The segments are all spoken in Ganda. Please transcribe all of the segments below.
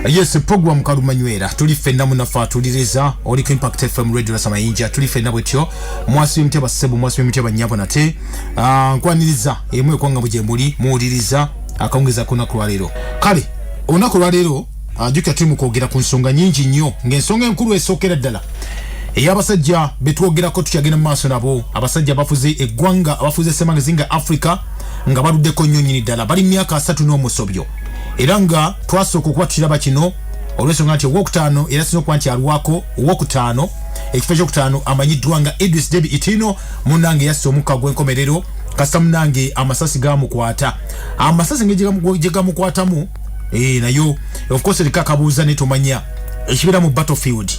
Yes, program kalumanywera tuli fenna munafa tuliriza oli ku Impact FM radio Samayinja tuli fenna bwetyo mwasi mteba sebo mwasi mteba nyabo nate nkwaniriza emwe kwanga bujembuli muuliriza akaongeza kuna kulwalero kale onako lwalero ajuka timu kwogera ku nsonga nyingi nnyo ng'ensonga enkulu esokera ddala ey'abasajja betwogerako tukyagenda mu maaso nabo abasajja bafuze eggwanga abafuze semazinga Africa nga baluddeko nnyo nnyini ddala bali myaka 3 n'omusobyo era nga twasooka okubattiraba kino olw'ensonga nti owokutaano era sino kuba nti alwako owokutaano ekifo kyokutaano amanyiddwa nga Idris Deby Itino munnange yasse omukka gw'enkomerero kasita munnange amasasi gamukwata amasasi gye gamukwatamu nayo of course likakabuuza ne tumanya ekibira mu battlefield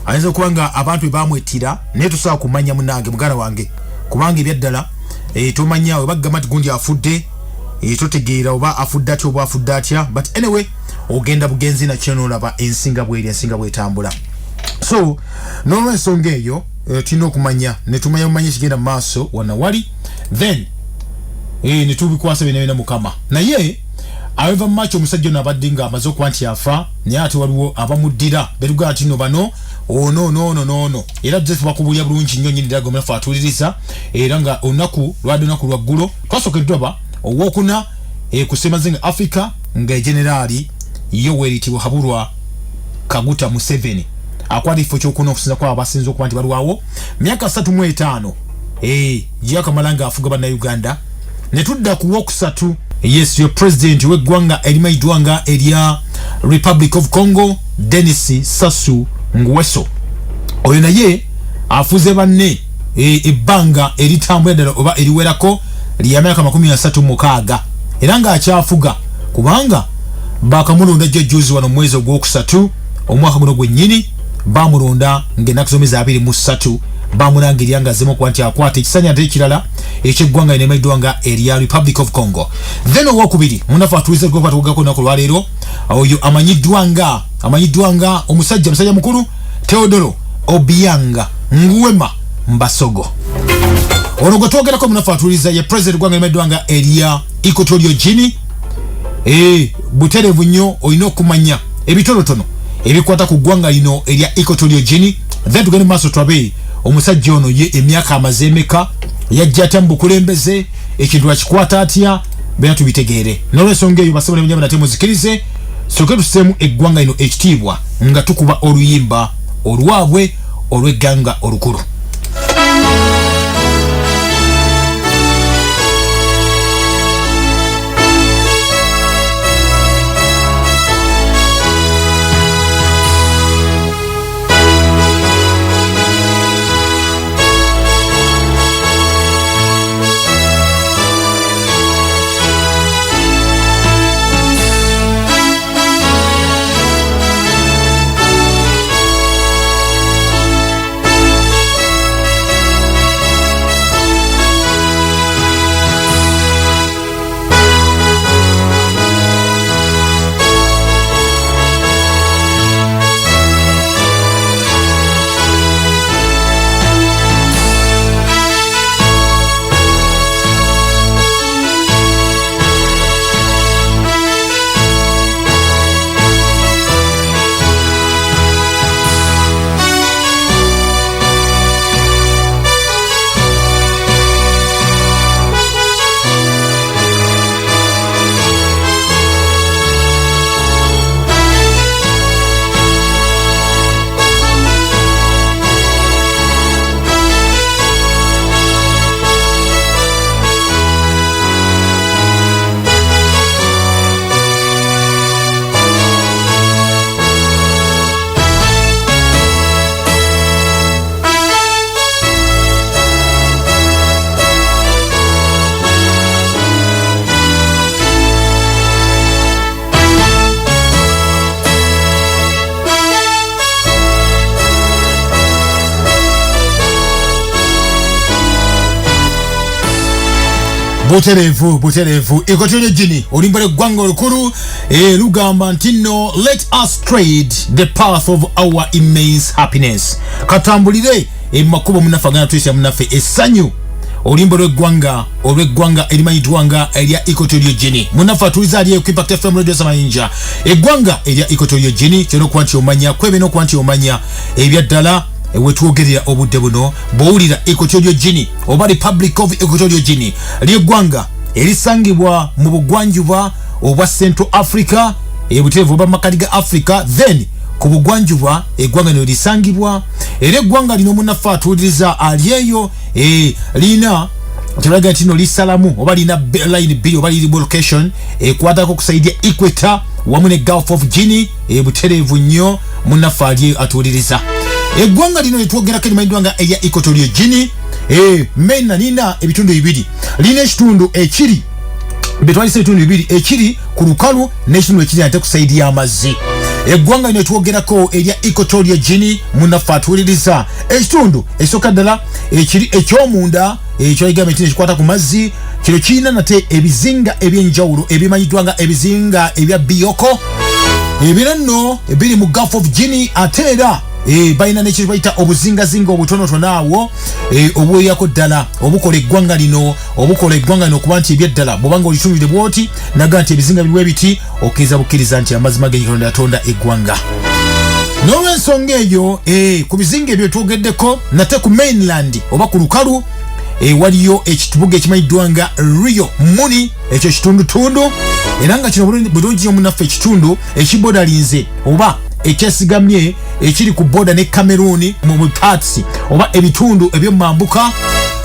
ayinza okuba nga abantu bamwetira naye tusobola kumanya munnange muganda wange kubanga ebyaddala tomanya we bagamba nti gundi afudde totegeera oba afudde atya oba afudde atya but anyway ogenda bugenzi na kino olaba ensinga bwetambula so n'olw'ensonga eyo tulina okumanya ne tumanya mumanya ekigenda mu maaso wonna wali then ne tubikwasa byonna mukama naye aweva mu maaso omusajja ono abadde nga amaze okuba nti afa naye ate waliwo abamuddira betugaa tino bano no era tuzze tubakubulya bulungi nnyo nnyini ddala gomnafe atuliriza era nga olunaku lwadde olunaku lwaggulo twasookeddwa ba owokuna ku semazinga Africa nga generali Yoweri Habulwa Kaguta Museveni akwata ekifo kyokuna okusinza kwabo abasinza okuba nti balwawo myaka 35 yakamala nga afuga bannayuganda ne tudda ku wokusatu yes your president w'eggwanga erimanyiddwa nga erya Republic of Congo Denis Sassou Nguesso oyo naye afuze banne ebbanga eritambula ddala oba eriwerako lya myaka 36 era nga akyafuga kubanga bakamulonda jjuzi wano mwezi ogwokusatu omwaka guno gwennyini bamulonda ng'ennaku zomeza 23 bamulangirira nga azemu okuba nti akwata ekisanya ate ekirala ekyeggwanga enemeddwa nga erya Republic of Congo then owokubiri munafu atulize gwatugako nako lwaleero oyo amanyiddwa nga omusajja mukulu Teodoro Obiang Nguema Mbasogo ono gwe twogerako munafu atuliza ye president gwanga enemeddwa nga erya Equatorial Guinea buterevu nnyo olina okumanya ebitonotono ebikwata ku ggwanga lino erya Equatorial Guinea then tugende mu maaso twabe omusajja ono ye emyaka amaze emeka yajja atya mu bukulembeze ekintu akikwata atya bena tubitegeere n'olw'ensonga eyo basabule munyama nate muzikirize soke tuseemu eggwanga lino ekitiibwa nga tukuba oluyimba olwabwe olw'egganga olukulu. buterevu Equatorial Guinea olimbale gwanga olukulu lugamba ntino let us trade the path of our immense happiness katambulire emakubo munafagana twese munafe essanyu olimbo lw'eggwanga erimanyidwanga erya Equatorial Guinea. Munafa tuliza ali ku Impact FM Radio Samayinja. Eggwanga erya Equatorial Guinea kyono kwanti omanya kwebe no kwanti omanya ebyaddala wetwogerera obudde buno bowulira Equatorial Guinea oba Republic of Equatorial Guinea ly'eggwanga erisangibwa mu bugwanjuba obwa Central Africa ebuterevu oba makati ga Africa, then ku bugwanjuba eggwanga lino lisangibwa era eggwanga lino munafa tuwuliriza alyeyo lina tulaga tino lisalamu oba lina line B oba liri location ekwatako kusaidia Equator wamu ne Gulf of Guinea ebuterevu nnyo munafa alye atuwuliriza eggwanga lino litwogerako erimanyidwanga erya Equatorial Guinea mena nina ebitundu bibiri lina ekitundu ekiri betwalisa ebitundu bibiri ekiri ku lukalu n'ekitundu ekiri ate kusaidia amazzi eggwanga lino litwogerako erya Equatorial Guinea munafa atuwuliriza ekitundu ekisooka ddala ekiri ekyomunda ekyoligamba ekino ekikwata ku mazzi kino kirina nate ebizinga ebyenjawulo ebimanyidwanga ebizinga ebya Bioko ebiro nno ebiri mu Gulf of Guinea ate era balina nekyo bayita obuzingazinga obutonotono awo obweyako ddala obukola eggwanga lino okuba nti ebyeddala bwobanga olitunulire bwoti naga nti ebizinga biriwe biti okkiza bukkiriza nti amazima g'Ekatonda yatonda eggwanga. N'olw'ensonga eyo ku bizinga ebyo twogeddeko nate ku mainland oba ku lukalu waliyo ekibuga ekimanyiddwanga Rio Muni ekyo kitundutundu era nga kino bulungi nnyo munnaffe ekitundu ekibodalinze oba ekyesigamye ekiri ku border ne Cameroon mu parts oba ebitundu eby'omambuka.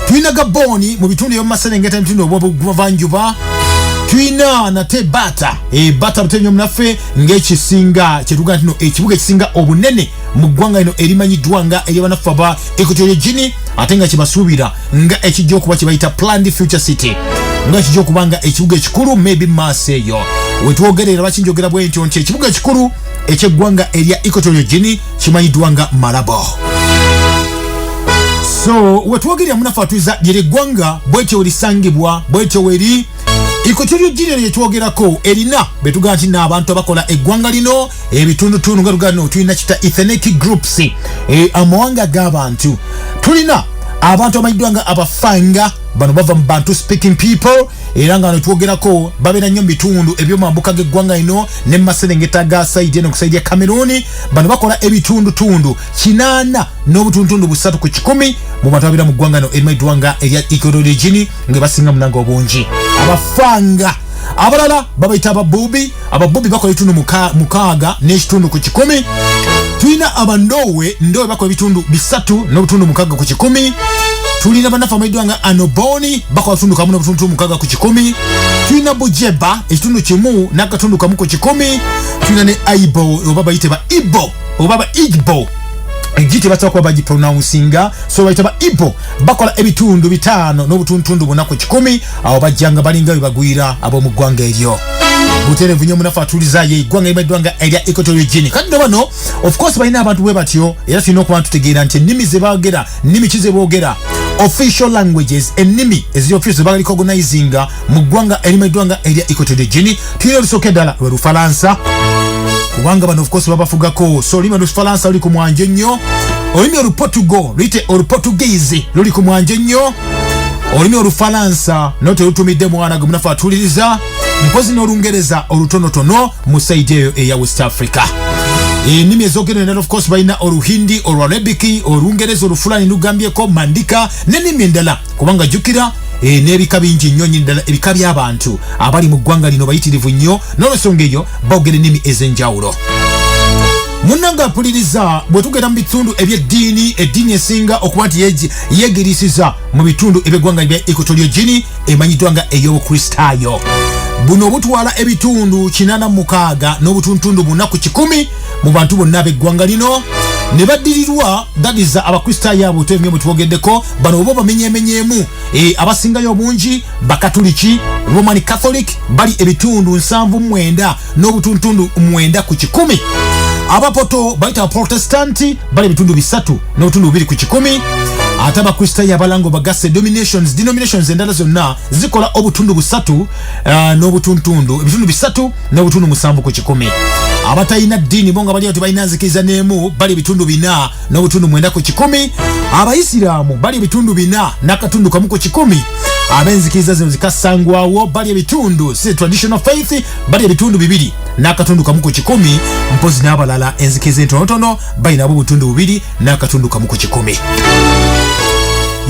Tulina Gaboni mu bitundu eby'omumaserengeta ebitundu obw'obuvanjuba. Tulina nate Bata butenyo munaffe ng'ekisinga kyetuga ntino ekibuga ekisinga obunene mu ggwanga lino erimanyidwanga ery'abanaffe aba Equatorial Guinea ate nga kyebasuubira nga ekijja okuba kye bayita planned future city nga kijja okuba nga ekibuga ekikulu maybe maaso eyo wetwogerera bakinjogera bwe ntyo nti ekibuga ekikulu eky'eggwanga erya Equatorial Guinea kimanyidwanga Malabo. So wetwogerera munafa atuiza ly'eggwanga bwetyo welisangibwa bwetyo weri Equatorial Guinea yetwogerako erina betuga nti n'abantu abakola eggwanga lino ebitundutundu nga tugano tulina kita ethnic groups amawanga g'abantu tulina abantu amanyidwanga abafanga bano bava mu Bantu speaking people era nga netwogerako babeera nnyo mu bitundu eby'omambuka g'eggwanga lino ne maserengeta ga saidi eno kusaidia Cameroon bano bakola ebitundutundu 8 n'obutundutundu 3 ku 100 mu bantu abeera mu ggwanga lino erimanyidwanga erya Equatorial Guinea nga basinga munanga obungi abafanga abalala babayita ababubi bakola ebitundu 6 n'ekitundu ku 100. Tulina abandowe bakola ebitundu 3 n'obutundu 6 ku 100. Tulina banafa amanyidwanga Anoboni bakola ebitundu 1 n'obutundu 6 ku 100. Tulina Bujeba ekitundu 1 n'akatundu 1 ku 100. Tulina ne Aibo oba bayite ba Ibo oba ba Igbo egiti bataka baji pronouncing so bayita ba Ibo bakola ebitundu 5 n'obutundu 4 ku 100 abo bajjanga balinga bibagwira abo mu ggwanga eryo buterevu nnyo munafa atuliza ye eggwanga erimanyidwanga erya Equatorial Guinea. Kati bano of course balina abantu bwe batyo era tulina okuba tutegeera nti ennimi ze baagera nnimi ki ze boogera official languages ennimi ez'official bagali recognizing mu ggwanga erimanyidwanga erya Equatorial Guinea. Tulina olusooka eddala lwe Lufalansa kubanga bano of course babafugako so olulimi Olufalansa luli ku mwanje nnyo olulimi Oluportugal luyite Oluportuguese luli ku mwanje nnyo olulimi Olufalansa no telutumidde mwana gwe munafa atuliriza mpozi n'Olungereza olutonotono mu saidi eyo eya West Africa. Ennimi ezoogerera of course balina Oluhindi Olwarabiki Olungereza Olufulani lugambyeko Mandika n'ennimi endala kubanga jjukira n'ebika bingi nnyo ddala ebika by'abantu abali mu ggwanga lino bayitirivu nnyo n'olwensonga eyo boogera ennimi ez'enjawulo. Munnanga apuliriza bwe tugenda mu bitundu eby'eddiini esinga okuba nti yeegerisiza mu bitundu eby'eggwanga lya Equatorial Guinea emanyiddwanga ey'obukristaayo. Buno butwala ebitundu 86 n'obutundu 4 ku 100 mu bantu bonna ab'eggwanga lino ne baddirirwa dadiza abakristaayo abo temye mu twogeddeko bano bo bamenyeemenyeemu abasingayo obungi bakatuliki Roman Catholic bali ebitundu 79 n'obutundu 9 ku 100. Abapoto bayita Protestanti bali ebitundu 3 n'obutundu 2 ku 100. Ate abakristaayo abalango bagase denominations endala zonna zikola obutundu 3 n'obutundu ebitundu 3 n'obutundu 7 ku 100. abatayina dini bonga bali otibalina nzikiriza nemu bali ebitundu 4 n'obutundu 9 ku 10 abayisiraamu bali ebitundu 4 n'akatundu kamu ku 10 abenzikiriza zino zikasangwawo bali ebitundu si traditional faith bali ebitundu 2 n'akatundu kamu ku 10 mpozi n'abalala enzikiriza entonotono bali nabo obutundu 2 n'akatundu kamu ku 10.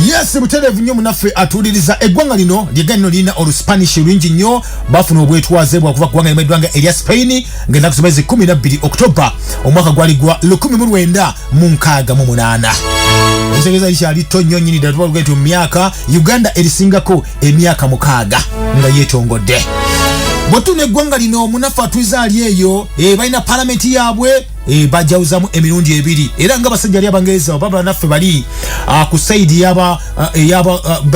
Yes, mutelevu nnyo munaffe atuliriza eggwanga lino lyeganino lirina oluspanish lwingi nnyo bafuna obwetwaze bwakuva ggwanga limeddwanga erya Spain ng'ennaku zimezi 12 October omwaka gwali gwa 1968. Ensegeza likyali tto nnyo nnyini ddala tuba lugendo mu myaka Uganda erisingako emyaka 6 nga yeetongodde. Bwetuna eggwanga lino munaffe atuliza ali eyo balina palamenti yaabwe bajawuzamu emirundi 2 era nga basajja ali abangereza baba naffe bali ku side yaba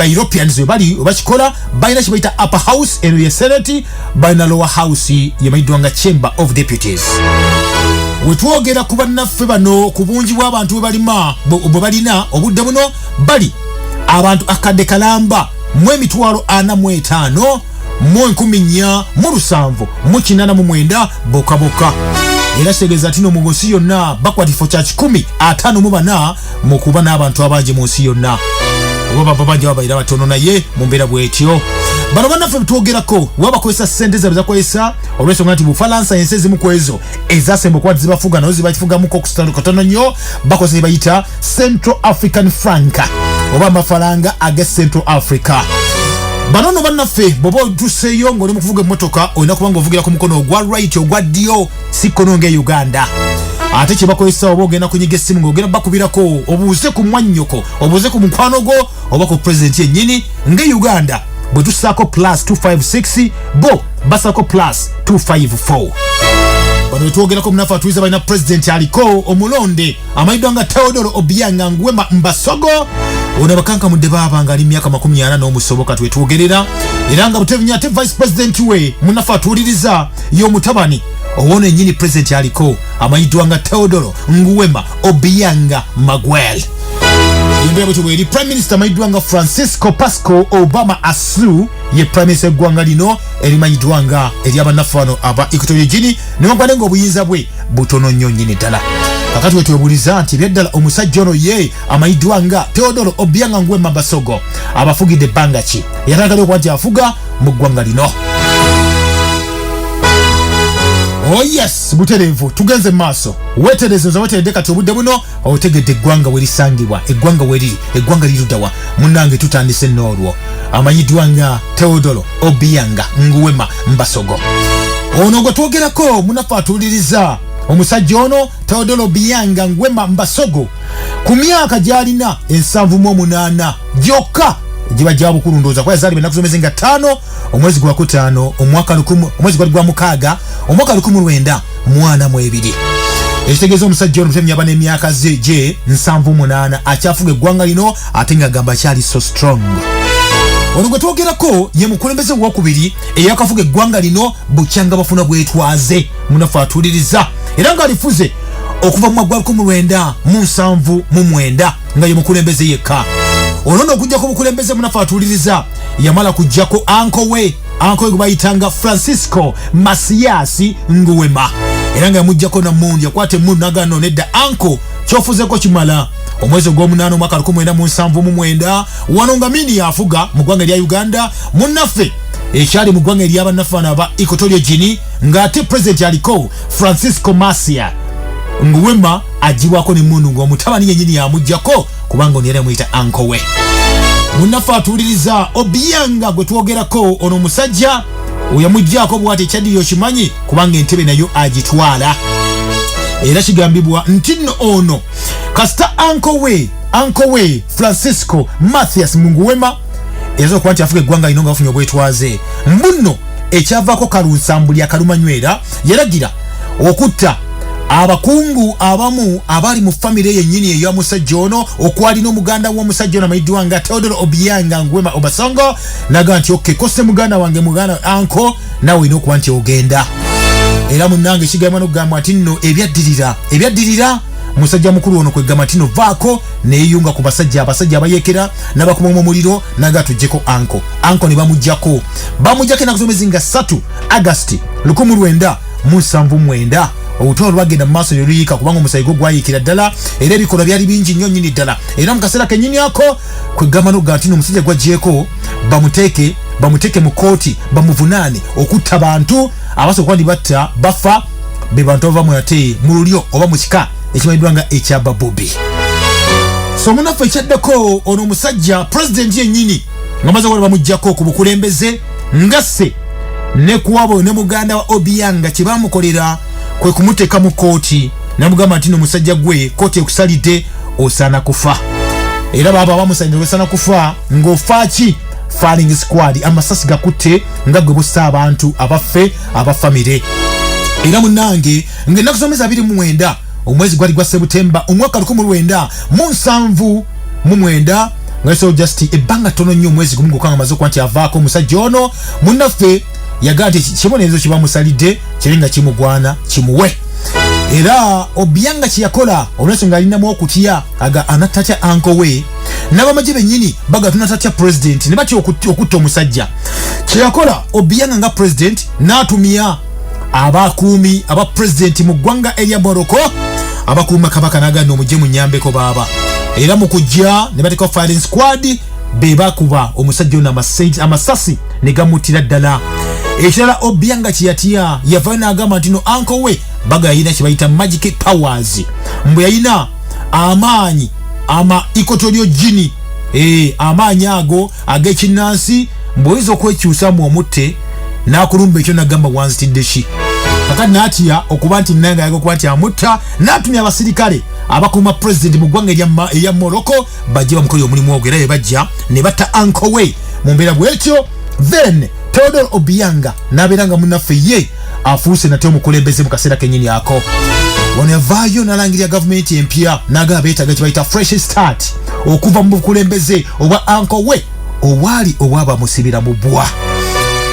Europeans bali bakikola balina kibayita upper house eno ye Senate balina lower house yemayiddwanga Chamber of Deputies. Wetwogera ku bannaffe bano ku bungi bw'abantu bwe balina obudde buno bali abantu akadde kalamba mu emitwalo 45 mu 1979 bokaboka. Era segeza tino mu nsi yonna bakwatifu kya 154 mu kuba n'abantu abangi mu nsi yonna. Oba babanja babayira batono naye mu mbeera bwetyo. Bano bannaffe bitwogerako wabakozesa ssente zaabwe zakozesa olw'ensonga nti Bufalansa ensi ezimu ku ezo ezasemba okuba zibafuga nazo zibakifugamuko katono nnyo bakozesa ne bayita Central African Franc oba amafaranga aga Central Africa. Bano no bannaffe bobo tuseyo ng'oli mu kuvuga emmotoka olina kuba ng'ovugira ku mukono ogwa right ogwa ddyo si kkono ng'e Uganda. Ate kye bakozesa oba ogenda kunyiga essimu ng'ogenda bakubirako obuuze ku mwannyoko obuuze ku mukwano gwo oba ku president yennyini ng'e Uganda bwe tusaako +256 bo basaako +254. Bano betwogerako munaffe atuliza balina president aliko omulonde amayiddwanga Teodoro Obiang Nguema Mbasogo ono bakankamudde baba nga ali myaka 40 n'omusoboka twetwogerera era nga butevinya ate vice president we munaffe atuliriza y'omutabani owona ennyini president aliko amayiddwanga Teodoro Nguema Obiang Nguema. Yembe bwetu bweri prime minister amayiddwanga Francisco Pasco Obama Asu ye prime minister eggwanga lino erimanyiddwanga eri abannaffe bano aba Equatorial Guinea newankubadde ng'obuyinza bwe butono nnyo nnyini ddala. Kakati wetwebuliza nti ebyaddala omusajja ono ye amayiddwanga Teodoro Obiang Nguema Mbasogo abafugidde ebbanga ki yatagala okuba nti afuga mu ggwanga lino. Oh yes, buterevu tugenze maaso wetereza weteredde kati obudde buno otegedde eggwanga werisangibwa eggwanga weriri eggwanga lirudawa munnange tutandise n'olwo amayiddwanga Teodoro Obiang Nguema Mbasogo. Ono gwe twogerako munaffe atuliriza omusajja ono Teodoro Obiang Nguema Mbasogo ku myaka gy'alina 78 gyokka giba gya bukulu ndowooza kwa yazaalibwa ennaku z'omwezi nga 5 omwezi gwa 5 omwezi gwali gwa 6 omwaka 1942. Ekitegeeza omusajja ono mutemya aba n'emyaka gye 78 akyafuga eggwanga lino ate ng'agamba akyali so strong. Ono gwe twogerako ye mukulembeze owokubiri eyakafuga eggwanga lino bukyanga bafuna bwetwaze munaffe atuliriza era ng'alifuze okuva mu mwaka gwa 1979 nga ye mukulembeze yekka. Ono n'okujjako obukulembeze munaffe atuliriza yamala kujjako anko we gwe bayitanga Francisco Masias Nguema era nga yamujjako nammundi yakwata emmundu n'agano nedda anko kyofuzeko kimala. Omwezi ogw'omunaana omwaka 1979 wano nga mini yafuga mu ggwanga erya Uganda munnaffe ekyali mu ggwanga ery'abannaffe bano aba Equatorial Guinea ng'ate president aliko Francisco Masias Nguema agibwako n'emmundu ng'omutabani yennyini yamujjako kubanga ono yali amuyita anko we. Munnaffe atuliriza Obiang gwe twogerako ono omusajja oyamujjako bw'ati ekyaddirira okimanyi kubanga entebe nayo agitwala era kigambibwa nti nno ono kasita anko we Francisco Masias Nguema yaza okuba nti afuga eggwanga lino nga bafunye obwetwaze mbuno ekyavaako kalunsambuli akalumanywera yalagira okutta abakungu abamu abali mu family yennyini eya musajja ono okwali n'omuganda w'omusajja ono amayiddwanga Teodoro Obiang Nguema Mbasogo naga nti okke kose muganda wange muganda anko nawe ino okuba nti ogenda era munnange kigamba n'okugamba ati nno ebyaddirira musajja mukulu ono kwegamba ati nno vaako neeyunga ku basajja abayekera n'abakumamu omuliro naga tujjeko anko ne bamujjako ennaku z'omwezi nga 3 August 1979 Otoro bagenda maso yulika kubanga omusayigo gwayikira ddala era ebikola byali bingi nnyo nnyini ddala era mu kaseera kennyini ako kwegamba n'ogatino omusajja gwaggyeko bamuteke mu kooti bamuvunaane okutta abantu abasobola kuba batta bafa be bantu abava ate mu lulyo oba mu kika ekimanyiddwa nga ekyaba Bobi. So munaffe ekyaddako ono omusajja president yennyini nga maze okuba bamuggyako ku bukulembeze ngasse ne kuwabo ne muganda wa Obiang kye bamukolera kwe kumuteeka mu kooti namugamba nti omusajja gwe kooti ekusalidde osaana kufa era baba bamusanyira osaana kufa ng'ofaaki firing squad amasasi gakutte nga gwe bussa abantu abaffe abafamire era munange ngenda kusomesa 29 omwezi gwali gwa September omwaka 1979 nga so just ebanga tono nnyo omwezi gumu gukanga mazo kwanti avaako omusajja ono munnaffe yagati kibonerezo kibamusalidde kirenga kimugwana kimuwe era Obiang kiyakola olwensonga alinamu okutya aga anatatya uncle we n'abamaje bennyini baga tunatatya president ne batya okutta omusajja kiyakola Obiang nga president n'atumya abakuumi aba president mu ggwanga erya Morocco abakuuma kabaka n'aganda omujje mu nnyambeko baaba era mu kujja ne bateeka firing squad be bakuba omusajja ono amasasi ne gamuttira ddala. Ekirala Obiang kiyatya yavayo n'agamba nti no uncle we baga yalina kye bayita magic powers mbu yalina amaanyi ama Equatorial Guinea amaanyi ago ag'ekinnansi mbu oyinza okwekyusa mu omutte n'akulumba ekyo n'agamba wanzitidde ki kakati n'atya okuba nti nange ayaga okuba nti amutta n'atumya abasirikale abakuuma president mu ggwanga erya Morocco bajje bamukolera omulimu ogwo era be bajja ne batta uncle we mu mbeera bw'etyo then Teodoro Obiang n'abeera nga munnaffe ye afuuse nate omukulembeze mu kaseera kennyini ako wano yavaayo n'alangirira gavumenti empya n'agaba beetaaga kye bayita fresh start okuva mu bukulembeze obwa uncle we owaali obwabamusibira mu bwa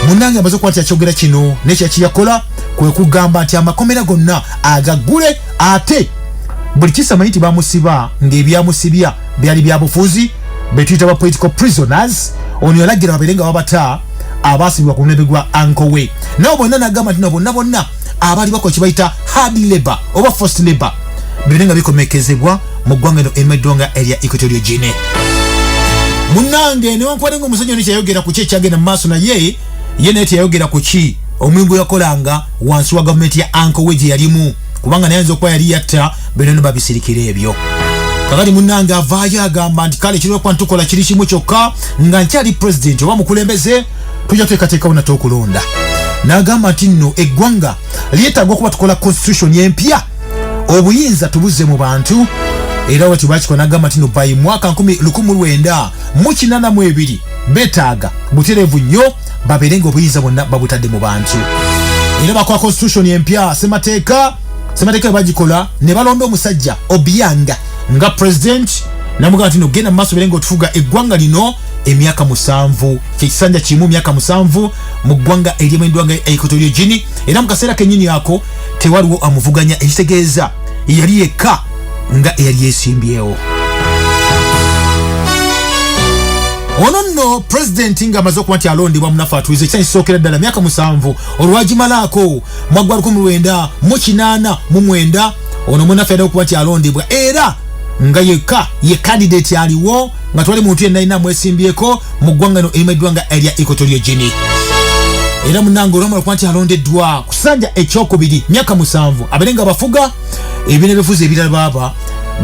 munnange amaze okuba nti akyogera kino nekyakiyakola kwe kugamba nti amakomera gonna agaggule ate buli kisamanyi nti bamusiba ng'ebyamusibya byali byabufuzi betuyita ba political prisoners ono yalagira babeere nga babata abasibibwa ku mulembe gwa uncle we nabo bonna n'agamba nti bonna abaali bakola kye bayita hard labor oba forced labor bibeere nga bikomekezebwa mu ggwanga eno emeddonga erya Equatorial Guinea. Munnange newankubadde ng'omusajja ono kyayogera ku ki ekyagenda mu maaso naye ye naye teyayogera ku ki omulimu gwe yakolanga wansi wa gavumenti ya uncle we gye yalimu kubanga naye ayinza okuba yali yatta beno babisirikira ebyo. Kakati munnange avaayo agamba nti kale kirikuba ntukola kiri kimu kyokka nga nkyali president oba mukulembeze tujja twekateekawo nate okulonda n'agamba nti nno eggwanga lyetaaga okuba tukola constitution empya obuyinza tubuze mu bantu era wati bakikola n'agamba nti no by mwaka 1982 betaaga butereevu nnyo babeerenga obuyinza bwonna babutadde mu bantu era bakola constitution empya semateeka bagikola ne balonda omusajja Obiang nga president namugamba nti no genda mu maaso beerenga otufuga eggwanga lino emyaka 7 kyekisanja kimu myaka 7 mu ggwanga ery'emeddwanga Equatorial Guinea era mu kaseera kennyini ako tewaliwo amuvuganya ekitegeeza yali yekka nga eyali yesimbyewo. Ono nno president nga amaze okuba nti alondebwa munaffe atuwize ekisanja kisookera ddala myaka 7 olwagimalaako mwagwa 1989 ono munaffe yadde okuba nti alondebwa era nga yekka ye candidate aliwo nga twali muntu yenna alina mwesimbyeko mu ggwanga no emeddwanga erya Equatorial Guinea era munange olwamala okuba nti alondeddwa kusanja ekyokubiri myaka 7 abeerenga bafuga ebina ebifuzi ebirala baaba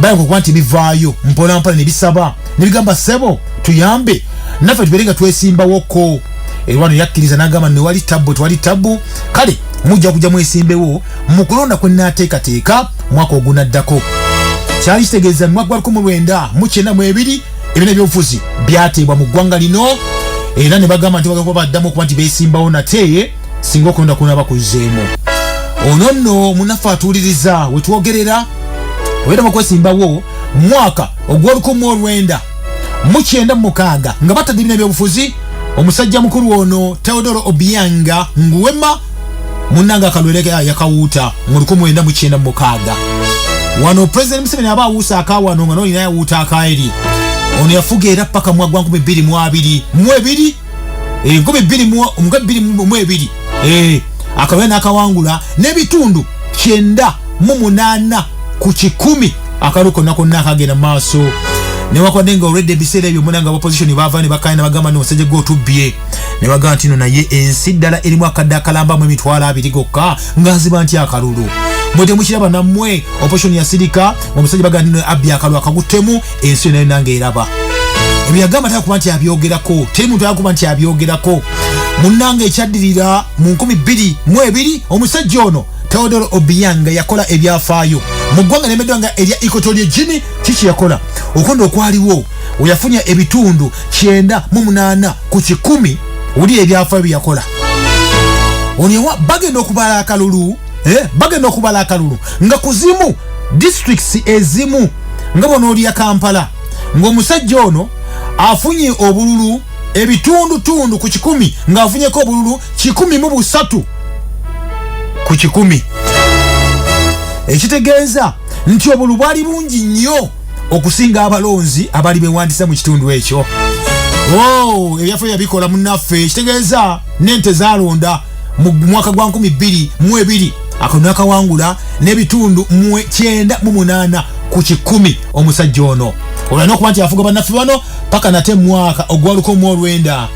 bayanga okuba nti bivaayo mpolampola ne bisaba ne bigamba ssebo tuyambe naffe tubeerenga twesimbawoko erwano yakkiriza n'agamba newali tabu kale mujja kujja mwesimbewo mu kulonda kwe naateekateeka mwaka ogunaddako kyali kitegeeza mu mwaka 1992 ebina ebyobufuzi byateebwa mu ggwanga lino era ne bagamba nti bagenda baddamu okuba nti beesimbawo nate singa okulonda kuno bakuzzeemu. Ono nno munaffe atuuliriza we twogerera wenda okwesimbawo mwaka ogw'1996 nga batadde ebina ebyobufuzi omusajja mukulu ono Teodoro Obiang Nguema munnanga akalwere yakawuuta mu 1996 wano president Museveni aba awuusa akawano nga nolina yawuuta akaeri ono yafuga era paka mwagwa 2022 akalwere n'akawangula n'ebitundu 98 ku 10 akaluko nako nakagenda maaso ne wakwadenga already biseera ebyo munanga opposition bavane bakayina bagamba no seje go tubye ne bagamba tino naye ensi ddala erimu akadde akalamba mu emitwalo 2 gokka ngaziba nti akalulu mwete mukiraba nammwe opposition ya sirika omusajja bagamba nino abya akalulu akagutemu ensi nayo nange eraba ebyagamba takuba nti abyogerako teri muntu akuba nti abyogerako munnanga ekyaddirira mu 2022 omusajja ono Teodoro Obiang yakola ebyafaayo mu ggwanga n'emeddwanga erya Equatorial Guinea kiki yakola okondo okwaliwo oyafunya ebitundu 98 ku 10 uli ebyafaayo byakola onyewa bagenda okubala akalulu bagenda okubala akalulu nga kuzimu districts ezimu nga bono oli ya Kampala ng'omusajja ono afunye obululu ebitundu ku 10 ng'afunyeko obululu 13 ku 10 ekitegeeza nti obulu bwali bungi nnyo okusinga abalonzi abali bewandisa mu kitundu ekyo ebyafaayo yabikola munnaffe ekitegeeza n'ente zalonda mu mwaka gwa 2022 akono akawangula n'ebitundu 98 ku 10 omusajja ono olina okuba nti afuga bannaffe bano paka nate mwaka ogwaluko mu olwenda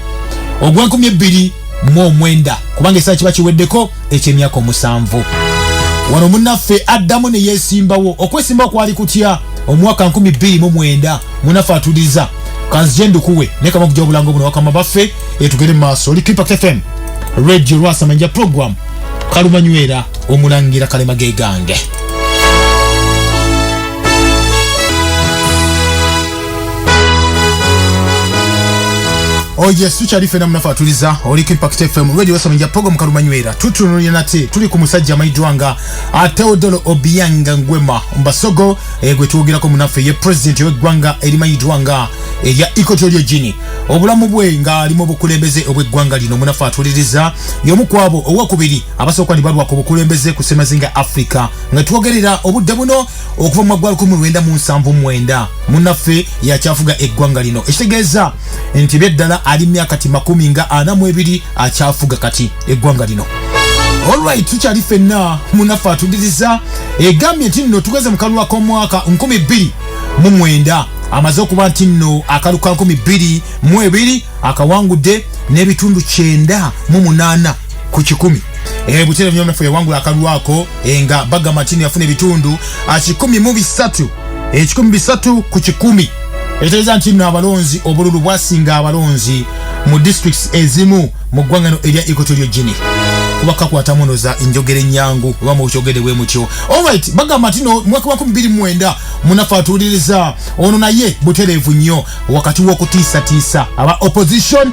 ogwa 2029 kubanga esaa kiba kiweddeko eky'emyaka 7 wano munnaffe addamu ne yeesimbawo okwesimbawo kwali kutya omwaka 2009 munnaffe atuliza kanzije ndukuwe ne kama kujja obulango buno wakama baffe etugere mu maaso oli Impact FM radio lwasamanja program kalumanywera omulangira kalema gegange yes tuchali fena mnafa tuliza oli Impact FM radio wasamanja program kalumanywera tutunulira nate tuli ku musajja amaidwanga Teodoro Obiang Nguema Mbasogo gwe tuwogirako munaffe ye president w'eggwanga erimaidwanga ya Equatorial Guinea obulamu bwe nga alimu obukulembeze obw'eggwanga lino munaffe atuliriza y'omu kwabo owakubiri abasooka ni balwako obukulembeze ku semazinga Africa nga twogerera obudde buno okuva mu magwalo 1979 munaffe yakyafuga eggwanga lino ekitegeeza nti byeddala ali myaka 42 akyafuga kati eggwanga lino. Alright tuchali fenna munaffe atuliriza egambye nti nno tugeze mu kalulu ak'omwaka 2009 amaze okuba nti nno akalu ka 2022 akawangudde n'ebitundu 98 ku 10 butere byomnaffe yawangula akalu ako nga bagamba nti yafuna ebitundu 13 ku 10 etegeeza nti nno abalonzi obululu bwasinga abalonzi mu districts ezimu mu ggwanga erya Equatorial Guinea kuba kakwata munoza enjogere nyangu oba mu kyogere bwe mutyo. Alright bagamba nti no mwaka wa 2009 munaffe atuliriza ono naye butereevu nnyo wakati w'okutiisatiisa aba opposition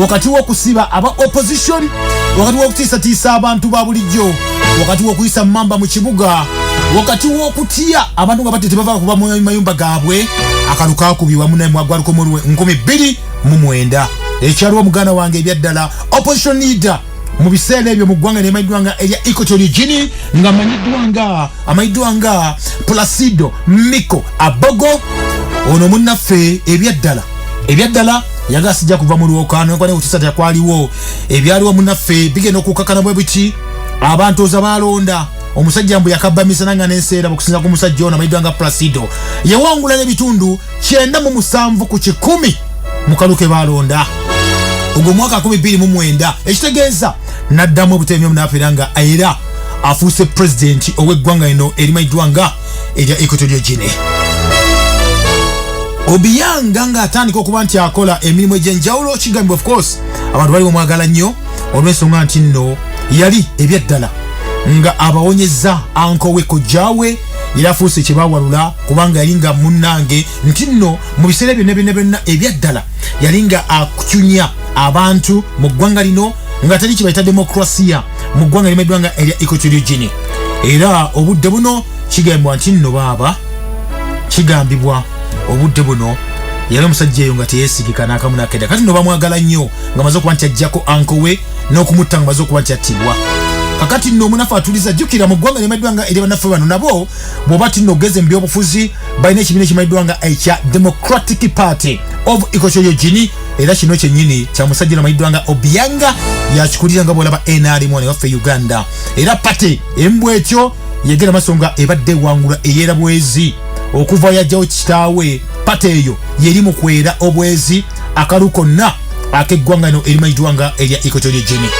wakati w'okusiba aba opposition wakati w'okutiisatiisa abantu ba bulijjo wakati w'okuyisa mamba mu kibuga wakati w'okutya abantu nga batete bava kuba mu mayumba gaabwe akaluka kubibwa munne mwagwaluko mu 2009 ekyaliwo muganda wange ebyaddala opposition leader mu biseera ebyo mu ggwanga n'emaidwanga erya Equatorial Guinea nga amaidwanga Placido Miko Abogo ono munnaffe ebyaddala yagasijja kuva mu lwokano nkwane kutisata kwaliwo ebyaliwo munnaffe bigenda okukakana bwe biti abantu oza balonda omusajja mbu yakabamisa nanga n'enseera bukusinza ku musajja ono amaidwanga Placido yawangula n'ebitundu 97 ku 10 mu kaluke balonda ogwo mwaka 2009 ekitegeeza naddamu obutemi omunaafera nga era afuuse president ow'eggwanga lino erimaidwanga erya Equatorial Guinea. Obiang nga atandika okuba nti akola emirimu egy'enjawulo kigambibwa of course abantu bali bamwagala nnyo olw'ensonga nti nno yali ebyaddala nga abawonyeza ankowe kojjaawe era afuuse kyebawalula kubanga yali nga munnange nti nno mu biseera byonna ebyaddala yali nga akucunya abantu mu ggwanga lino nga tali kibayita demokrasiya mu ggwanga limeddwanga erya Equatorial Guinea era obudde buno kigambibwa nti nno baaba kigambibwa obudde buno yali omusajja eyo nga teyeesigika n'akamu n'akedda kati nno bamwagala nnyo nga maze okuba nti ajjako ankowe n'okumutta nga maze okuba nti attibwa kakati nno munafa atuliza jukira mu ggwanga ly'emaddwanga ery'abannaffe bano nabo bw'oba tinno ogeze mu by'obufuzi balina ekibiina ekimanyiddwanga ekya Democratic Party of Equatorial Guinea era kino kyennyini kya musajja n'amanyiddwanga Obiang yakikulira nga bw'olaba NRM wane waffe Uganda era pate embwetyo yegera masonga ebadde wangula eyera bwezi okuva yajjawo kitaawe pate eyo yeri mu kwera obwezi akalu konna ak'eggwanga lino erimanyiddwanga erya Equatorial Guinea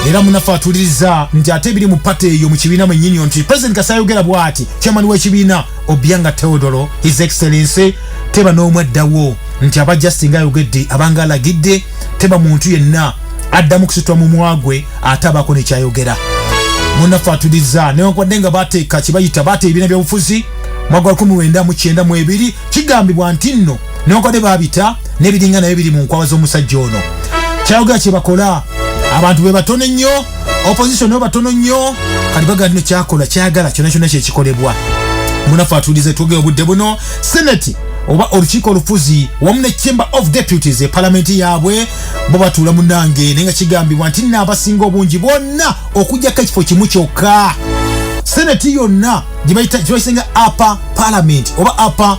era munafa atuliriza nti ate biri mu pate eyo mu kibiina mwennyini nti President Kasai ayogera bw'ati chairman w'ekibiina Obiang Teodoro His Excellency teba n'omwaddawo nti aba Justin ayogedde abanga alagidde teba muntu yenna addamu kusitwa mu mwagwe ate abaako nekyayogera munafa atuliriza newankubadde nga bateeka kibayita bate ebibiina by'obufuzi mwaka 1992 kigambibwa nti nno newankubadde baabita n'ebiringa nabyo biri mu nkwawa z'omusajja ono kyayogera kye bakola abantu be batono nnyo opposition ne batono nnyo kali baga dino kyakola kyagala kyona kyona kyekikolebwa munafa atulize tuge obudde buno senate oba olukiiko olufuzi wamu ne chamber of deputies parliament yaabwe bo batula munange nenga kigambibwa nti n'abasinga obungi bonna okujjako ekifo kimu kyokka senate yonna gibayisenga upper parliament oba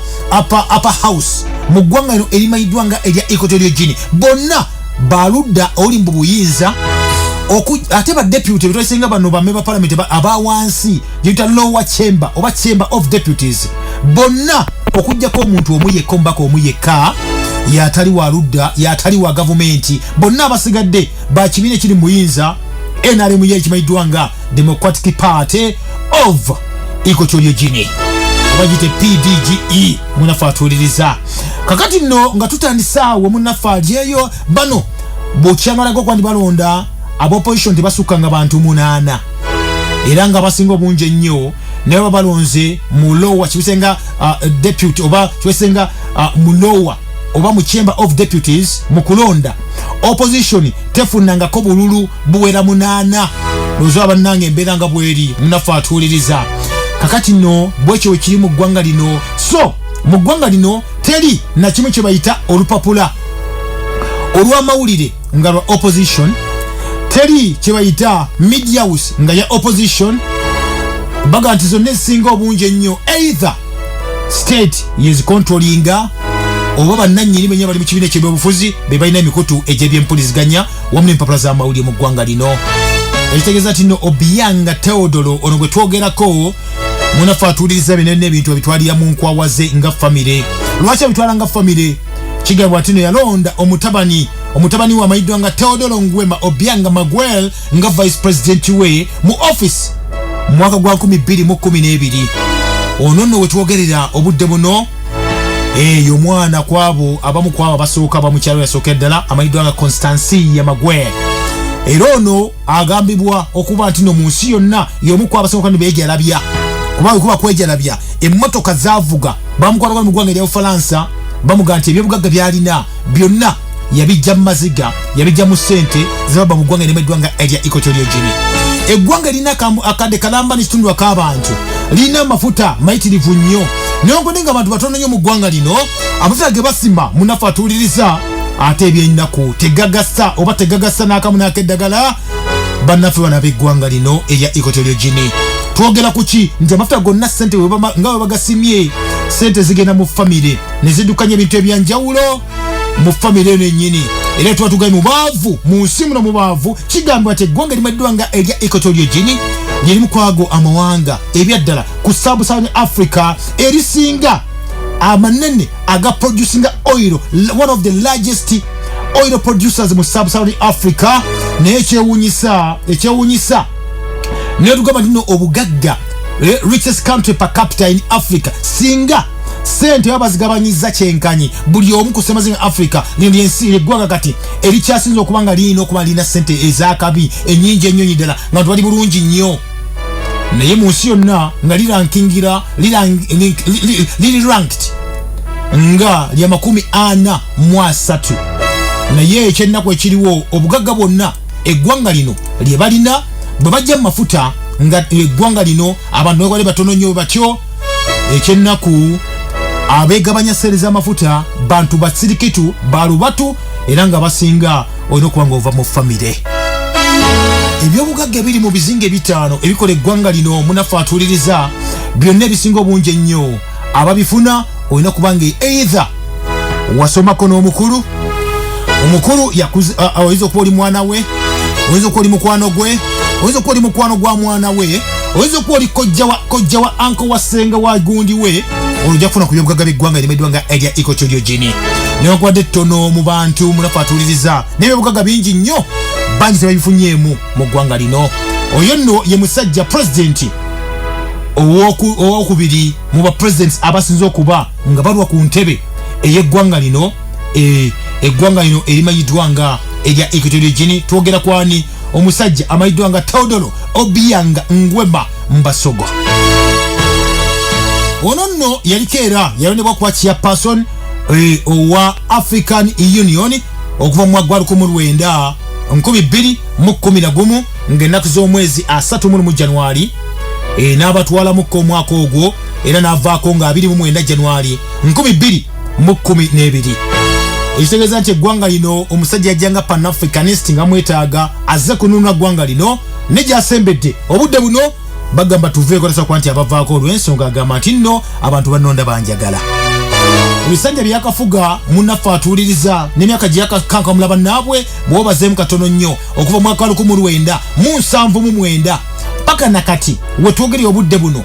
upper house mu ggwanga lino erimanyiddwanga erya Equatorial Guinea bonna baludda oli mu buyinza ate ba deputy betwayisenga bano bamemba parliament abawansi yita lower chamber oba chamber of deputies bonna okujjako omuntu omu yekka ombaka omu yekka yatali waludda yatali wa gavumenti bonna abasigadde bakibiina ekiri mu buyinza NRM yekimanyiddwanga Democratic Party of Equatorial Guinea abagite PDGE munafa atuliriza kakati nno nga tutandisaawo munafa alyeyo bano bw'okyangalago kwandi balonda ab'opposition tebasukkanga bantu 8 era nga basinga obungi ennyo naye babalonze mu lower kibisenga deputy oba kibisenga mu lower oba mu chamber of deputies mu kulonda opposition tefunangako bululu buwera 8 lozo abannange embeera nga bweri munafa atuliriza kakati nno bwekyo wekiri mu ggwanga lino so mu ggwanga lino teri na kimu kye bayita olupapula olw'amawulire nga lwa opposition teri kye bayita media house nga ya opposition baga nti zonna ezisinga obungi ennyo either state is controlling oba bannannyini benye bali mu kibiina ky'ebyobufuzi be balina emikutu egy'ebyempuliziganya wamu n'empapula z'amawulire mu ggwanga lino ekitegeeza nti nno Obiang Teodoro ono gwe twogerako munafa atuuliriza bino n'ebintu ebitwalira mu nkwawa ze nga famire lwaki abitwala nga famire kigambibwa nti no yalonda omutabani w'amanyiddwanga Teodoro Nguema Obiang Nguema nga vice president we mu office mu mwaka gwa 2012 ono nno wetwogerera obudde buno eyo mwana kwabo abamu kwabo basooka bamukyalo yasooka eddala amanyiddwanga Constancy ya Magwe era ono agambibwa okuba nti no mu nsi yonna y'omu ku abasooka ne beejalabya kuba kwejalabya emmotoka zaavuga bamukwala mu ggwanga erya Bufalansa bamuga nti ebyobugagga byalina byonna yabijja mu maziga yabijja mu ssente zibaba mu ggwanga erimanyiddwanga erya Equatorial Guinea eggwanga lina akadde kalamba n'ekitundu ak'abantu lina amafuta mayitirivu nnyo newankubadde nga abantu batono nnyo mu ggwanga lino amafuta ge basima munafa atuuliriza ate ebyennaku tegagasa oba tegagasa n'akamu n'akeddagala bannaffe bana b'eggwanga lino erya Equatorial Guinea twogera ku ki nti amafuta gonna ssente nga we bagasimye ssente zigenda mu famire ne ziddukanya ebintu ebyanjawulo mu famire eno ennyini era tuba tugaye mu baavu mu nsi muno mu baavu kigambibwa nti eggwanga erimanyiddwanga erya Equatorial Guinea lyerimu kwago amawanga ebyaddala ku Sub-Saharan Africa erisinga amanene aga producinga oil one of the largest oil producers mu Sub-Saharan Africa naye ekyewuunyisa naye tugamba nti no obugagga richest country per capita in Africa singa sente babazigabanyiza kyenkanyi buli omu ku Sub-Saharan Africa lino yensi eggwanga kati erikyasinza okuba nga lirina okuba lirina sente ezakabi ennyingi ennyo ddala nga tubali bulungi nnyo naye mu nsi yonna nga liri ranked nga lya 43 naye ekyennaku ekiriwo obugagga bwonna eggwanga lino lye balina bwe bajja mu mafuta nga eggwanga lino abantu bali batono nnyo batyo ekyennaku abegabanya sere z'amafuta bantu basirikitu balubatu era nga basinga olina okuba nga ova mu famire ebyobugagga biri mu bizinga bitano ebikola eggwanga lino munafaatuliriza byonna ebisinga obungi ennyo ababifuna olina kubanga either wasomako n'omukulu oyinza okuba oli mwana we, oyinza okuba oli mukwano gwe, oyinza okuba oli mukwano gwa mwana we, oyinza okuba oli kojja wa anko wa ssenga wa gundi we, olujja kufuna ku byobugagga by'eggwanga erimeddwanga erya Equatorial Guinea. Newankubadde ttono mu bantu munafaatuliriza n'ebyobugagga bingi nnyo bangi tebabifunyeemu mu ggwanga lino. Oyo nno ye musajja pulezidenti owokubiri mu bapulezidenti abasinze okuba nga balwa ku ntebe ey'eggwanga lino, eggwanga lino erimanyiddwa nga erya Equatorial Guinea. Twogera kwani? Omusajja amanyiddwa nga Teodoro Obiang Nguema Mbasogo. Ono nno yaliko era yalondebwa kuba chairperson owa African Union okuva mu mwaka gwa 2011 ng'ennaku z'omwezi 31 January, n'abatwalamuko omwaka ogwo era n'avaako nga 29 January 2012. Ekitegeeza nti eggwanga lino omusajja yajjanga Pan-Africanist nga mwetaaga azze kununula ggwanga lino ne gy'asembedde obudde buno bagamba tuveeko tasobola nti abavaako olw'ensonga agamba nti nno abantu bannonda banjagala. Ebisanja byakafuga munafaatuliriza n'emyaka gye yakakankamula bannaabwe bw'obazeemu katono nnyo okuva mu mwaka wa 1979 paka nakati wetwogerera obudde buno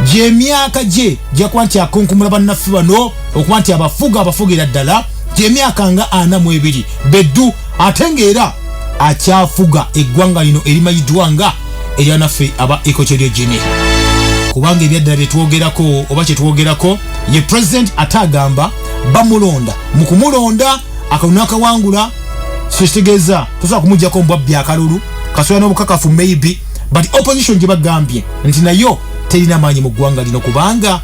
gy'emyaka gye gyakuba nti akunkumula bannaffe bano okuba nti abafugira ddala gy'emyaka nga 42 beddu, ate ng'era akyafuga eggwanga lino erimanyiddwa nga eryanaffe aba Equatorial Guinea. Kubanga ebyaddala byetwogerako oba kyetwogerako ye president atagamba bamulonda mu kumulonda akalulu akawangula, so kitegeeza tosobola kumuggyako mbwabbi akalulu kasobola n'obukakafu maybe, but opposition gye bagambye nti nayo terina maanyi mu ggwanga lino kubanga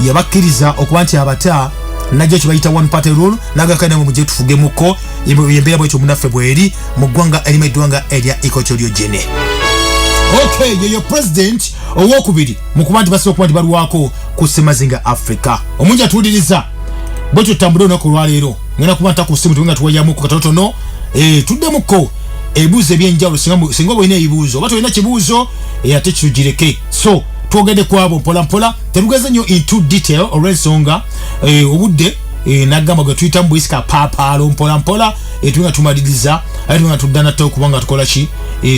yabakkiriza okuba nti abata najja kye bayita one party rule nagakana mu mujje tufugemuko yembeera bwekyo munaffe bweri mu ggwanga erimeddwa nga erya Equatorial Guinea. Okay, yoyo president owokubiri mu kuba nti basobola okuba nti balwako ku ssemazinga Africa. Omungi atuwuliriza bwekyo tutambule olunaku olwaleero ngenda kuba ntakusimu tuwenga tuwayamuko katotono tuddemuko ebibuuzo ebyenjawulo singa oba olina ebibuuzo oba tolina kibuuzo ate kitugireke. So twogedde ku abo mpolampola, tetugeze nnyo into detail olw'ensonga obudde nagamba gwe tuyita mu buyisika paapaalo mpolampola tuwenga tumaliriza ate tuwenga tudda nate okuba nga tukola ki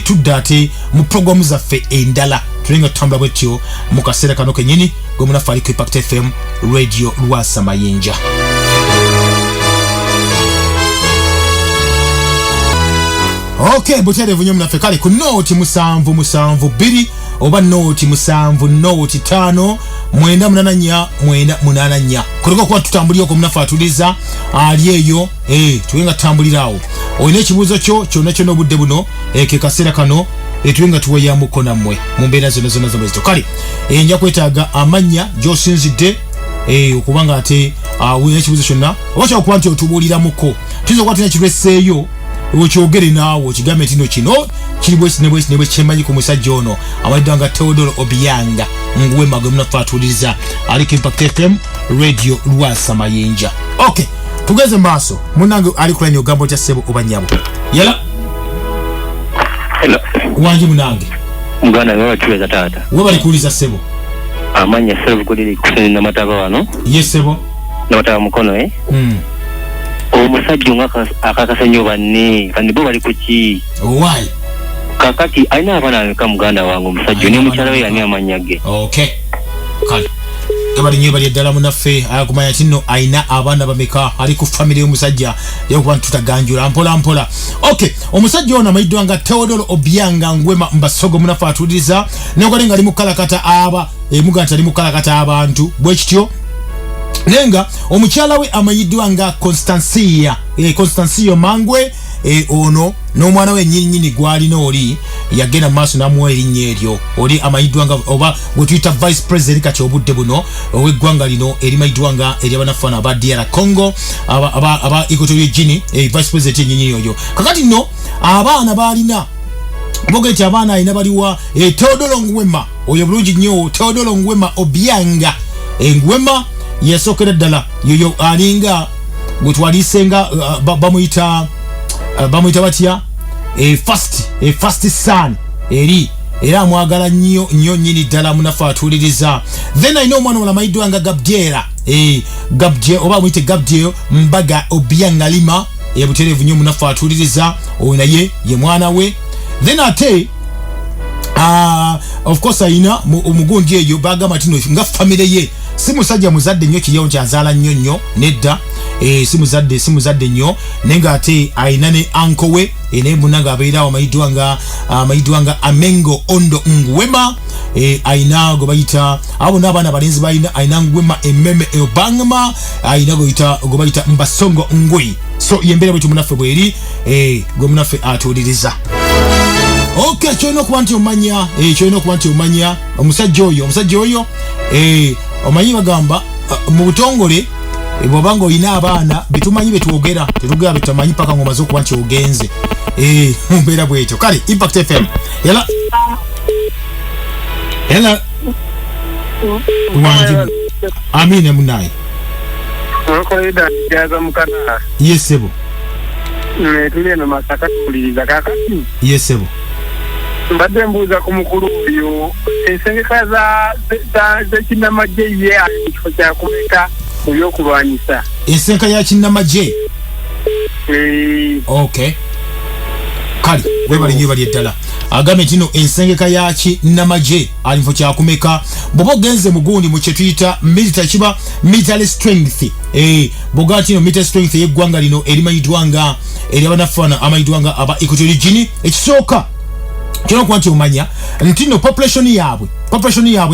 tudda ate mu programu zaffe endala tulenga tutambula bwetyo mu kaseera kano kennyini gwe munaffe ali ku Impact FM radio Lwasa Mayinja. Okay, buterevu nnyo munaffe kale ku nooti 772 oba nooti 7 nooti 5 984 kuliko okuba tutambulioko munaffe atuliza ali eyo tuwenga tutambulirawo. Olina ekibuuzo kyo kyonna kyonna obudde buno ke kaseera kano tuwenga tuweyamuko nammwe mu mbeera zonna zomwezito. Kale nja kwetaaga amannya gy'osinzidde okubanga ate olina ekibuuzo kyonna oba kyakuba nti otubuuliramuko tuyinza okuba tulina kirweseeyo okyogere naawe okigambe nti no kino kiri bwesi ne bwe kyemanyi ku musajja ono amanyiddwa nga Teodoro Obiang Nguema gwe munaffe atuuliriza ali ku Impact FM radio Lwasa Mayinja. Okay, tugeze maaso munange ali kulanya ogamba otya ssebo oba nnyabo yala wangi munange muganda wewe tuweza tata we bali kuuliza ssebo amanya ssebo kuli kusina mataba wano yes ssebo namataba mukono omusajja nga akakasanyo banne bo bali kuki why kakati aina abana ka muganda wangu omusajja ne mukyala we yani amanya ge. Okay, kale abali nyo bali ddala munaffe akumanya tinno aina abaana bameka ali ku family y'omusajja yokuba tutaganjula mpola. Okay, omusajja ono amanyiddwa nga Teodoro Obiang Nguema Mbasogo munaffe atuuliriza nenkole nga ali mukalakata muganda ali mukalakata abantu bwe kityo nenga omukyala we amanyiddwa nga Constancia Mangwe ono n'omwana we nnyini gwalina oli yagenda maaso n'amuwa erinnya eryo oli amanyiddwa nga oba gwe tuyita vice president kati obudde buno ow'eggwanga lino erimanyiddwa nga ery'abanafaana aba DR Congo aba Equatorial Guinea vice president ennyini oyo. Kakati nno abaana balina boge nti abaana alina baliwa Teodoro Nguema oyo bulungi nnyo Teodoro Nguema Obiang Nguema yasokera ddala yoyo alinga gwe twalisenga bamuyita batya first son eri era mwagala nnyo nyini ddala munafa atuliriza. Then I know mwana wala maidu anga Gabdiera Gabdiera oba mwite Gabdiera Mbaga Obiang Nguema buterevu nnyo munafa atuliriza oyo naye ye mwana we. Then ate of course ayina omugundi eyo bagamba tino nga family ye si musajja muzadde nnyo kiyo kyazaala nnyo nedda si muzadde nnyo nenga ate ayina ne uncle we ene munanga abeera amaidwanga Amengo Ondo Nguema ayina go bayita abo n'abaana balenzi bayina ayina Nguema emmeme Obangma ayina go bayita Mbasogo Ngui. So yembere bwe tumunafe bweri go munafe atuliriza. Okay, choino kwanti omanya omusajja oyo omanyi bagamba mu butongole bwobanga oyina abaana bitumanyi betwogera tetugera bitamanyi paka ngoma zo kwanti ogenze mbeera bwetyo. Kale Impact FM yala wanjibu amine munayi okoida jaza mukana yesebo tuli na Masaka tuliza kakati yesebo mbadde mbuuza ku mukulu oyo ensengeka za kinnamagye ye ali mu kifo kya kumeka ebyokulwanyisa ensenka ya kinnamagye. Okay, kali webali bali eddala agambe tino ensengeka ya kinnamagye ali mu kifo kya kumeka bobo genze mugundi mu kyetuyita military strength boga tino military strength yeggwanga lino erimanyidwanga eri abanafana amanyidwanga aba Equatorial Guinea. Ekisooka kino kwanti omanya ntino population yaabwe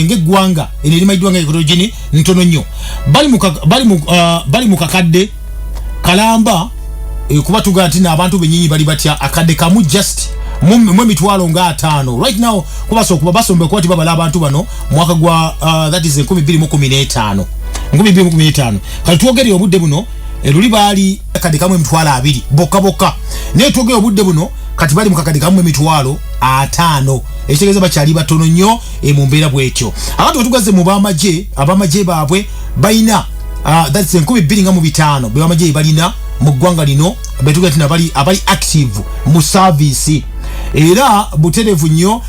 ng'eggwanga eno erimanyidwanga Equatorial Guinea ntono nnyo bali mu kakadde kalamba kuba tugaa nti abantu benyinyi bali batya akadde kamu just mu emitwalo nga 5 right now kuba basombe kwati babala abantu bano mwaka gwa that is 2015 kali twogere obudde buno luli baali akadde kamu emitwalo 2 bokka naye twogere obudde buno kati bali mu kakadde kamu emitwalo 5 ekitegeeza bakyali batono nnyo mu mbeera bwekyo. Abantu betugaze mu abamagye baabwe bayina that's 2025 bamagye balina mu ggwanga lino betugaze abali active mu service era buterevu nnyo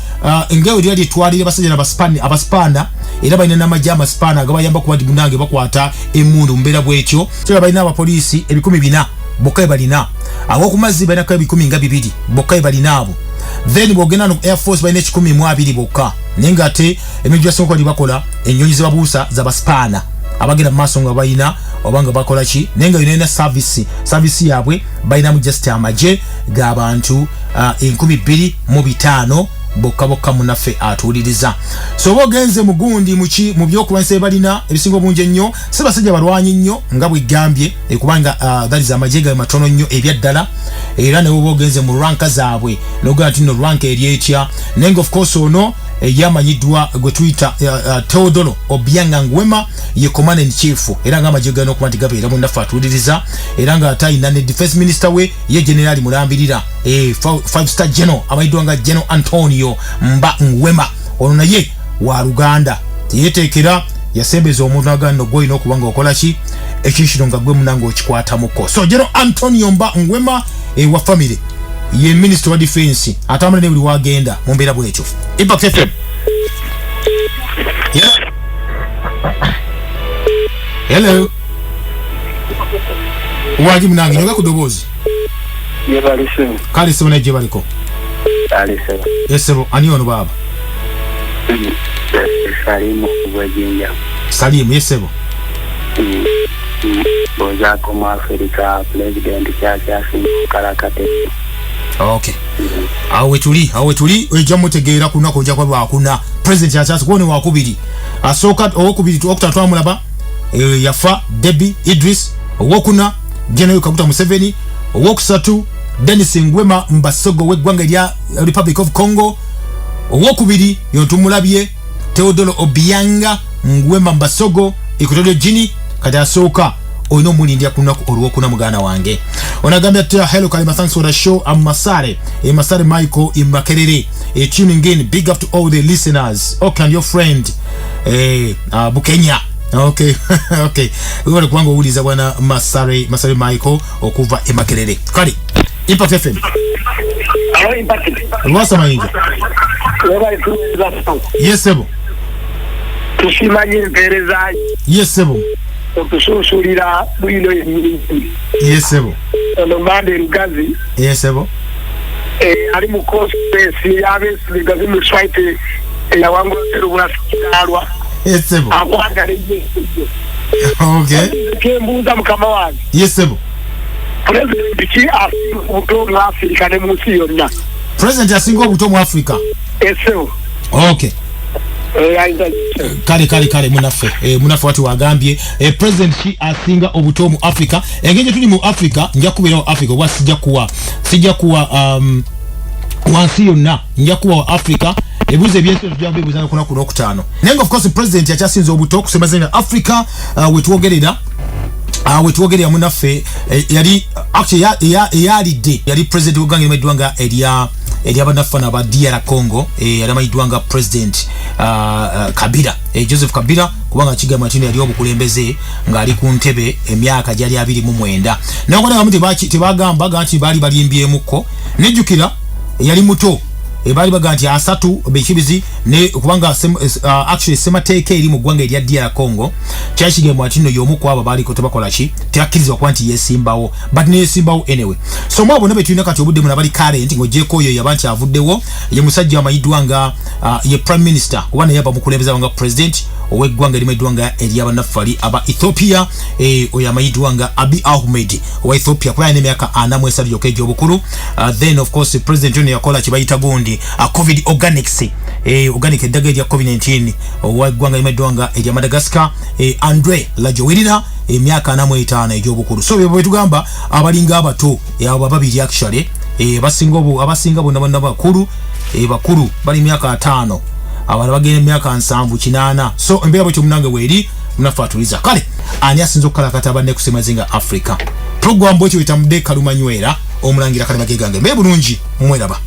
ngeo lyali twalire basajja abaspana era balina n'amagye amaspana agabayamba kuba ndi munange bakwata emmundu mbeera bwekyo. So balina abapoliisi 400 bokka balina awokumazzi balina 200 bokka balina abo. Then bogena no Air Force balina 120 bokka nenga ate emijja soko li bakola ennyonyi zababuusa zabaspana abagenda mu maaso nga balina obanga bakola ki nenga yina service yabwe balina mu just amagye g'abantu 225 bokka munafe atuliriza. So bogenze mugundi mu byokulwanyisa balina ebisingo bunje nnyo sebasajja balwanyi nnyo nga bwe gambye kubanga that is amajega matono nnyo ebyaddala era ne bogenze mu ranka zaabwe noga ati no rank eryetya nenga of course ono yamanyidwa gwe Twitter Teodoro Obiang Nguema ye commander in chief era nga amajega no kumati gabeera mu nafe atuliriza era nga atayina ne defense minister we ye general mulambirira 5-star general amaidwanga General Antonio Mba Nguema ono naye wa Uganda yetekera yasembeza omuntu agano gwe ino kubanga okola ki ekishiro nga gwe munango okikwata muko. So General Antonio Mba Nguema wa family ye minister wa defense atamana ne buli wagenda mu mbeera bwekyo. Impact FM hello waji munange nyoga kudobozi yebalise kale sibona je baliko alise yesebo ani ono baba Salimu Wajinja Salimu yesebo boza ko Africa president Chacha Karakate. Okay, awe tuli eja mutegeera kunako nja kwa bakuna president Chacha ko ne wakubiri asoka okubiri okutatu amulaba yafa Debbie Idris owokuna General Kabuta Museveni owokusatu Denis Nguema Mbasogo weggwanga lya Republic of Congo owokubiri yotumulabye Teodoro Obiang Nguema Mbasogo Equatorial Guinea kati asoka oyino mulindya kunako olwokuna mugana wange onagambya tia hello kalima thanks for the show Masare Michael Makerere tuning in big up to all the listeners okay and your friend Bukenya okay okay wewe kwangu uliza bwana Masare Michael okuva Makerere kali Impact FM alo impact Lwasa mayinja yes sebo tushimanye empereza yes sebo okususulira bwino yes sebo ono mande rugazi yes sebo ali mu conspiracy yabesi gazi mu swaite ya wangu terubulasikirwa yes sebo akwagale okay kembuza mukama wange yes sebo president ki asinga mu Africa ne mu nsi yonna president asinga obuto mu Africa eso okay kale munafe watu wagambye president ki asinga obuto mu Africa engenje tuli mu Africa nja kubira Africa wa sijja kuwa wansi yonna nja kuwa Africa ebuze byenso tujja kubuzana kuna ku 5 nengo of course president yakyasinze obuto kusema zenga Africa wetuogerera munafe yali actually yali president ugange medwanga elia banafana ba DR Congo yali maidwanga president Kabila Joseph Kabila kubanga kigamba tino yali obukulembeze ngali ku ntebe emyaka jali 29 nakona bamuti tebagamba ganti bali balimbyemukko nejukira yali muto ebali baganti asatu bekibizi ne kubanga actually semateke eri mu gwanga erya DR Congo kyashige mwatino yomu kwaba bali ko tebakola ki teakizwa kwanti yesimbawo but ne yesimbawo anyway so mwabo ne betwina kati obudde muna bali current ngo jeko yo yabanti avuddewo ye musajja amayidwanga ye prime minister kubana yaba mukulembeza wanga president owegwanga limedwanga erya banafali aba Ethiopia oyamayidwanga Abiy Ahmed wa Ethiopia kwa emyaka 4 yokeje obukuru then of course president John yakola kibayita gondi COVID organics organic daga ya COVID-19 wagwanga imedwanga ya Madagascar Andre Lajowirina emyaka 5 ejobukuru so bwe tugamba abalinga abato yaba babiri actually abasinga bonna bakuru bakuru bali myaka 5 abana bagene myaka 7 8 so embeera bwe munange weri munafaturiza kale ani asinzo kala katabane kusema zinga Africa program bwe chiwita mudeka lumanywera omulangira kale magegange mbe bulungi mwelaba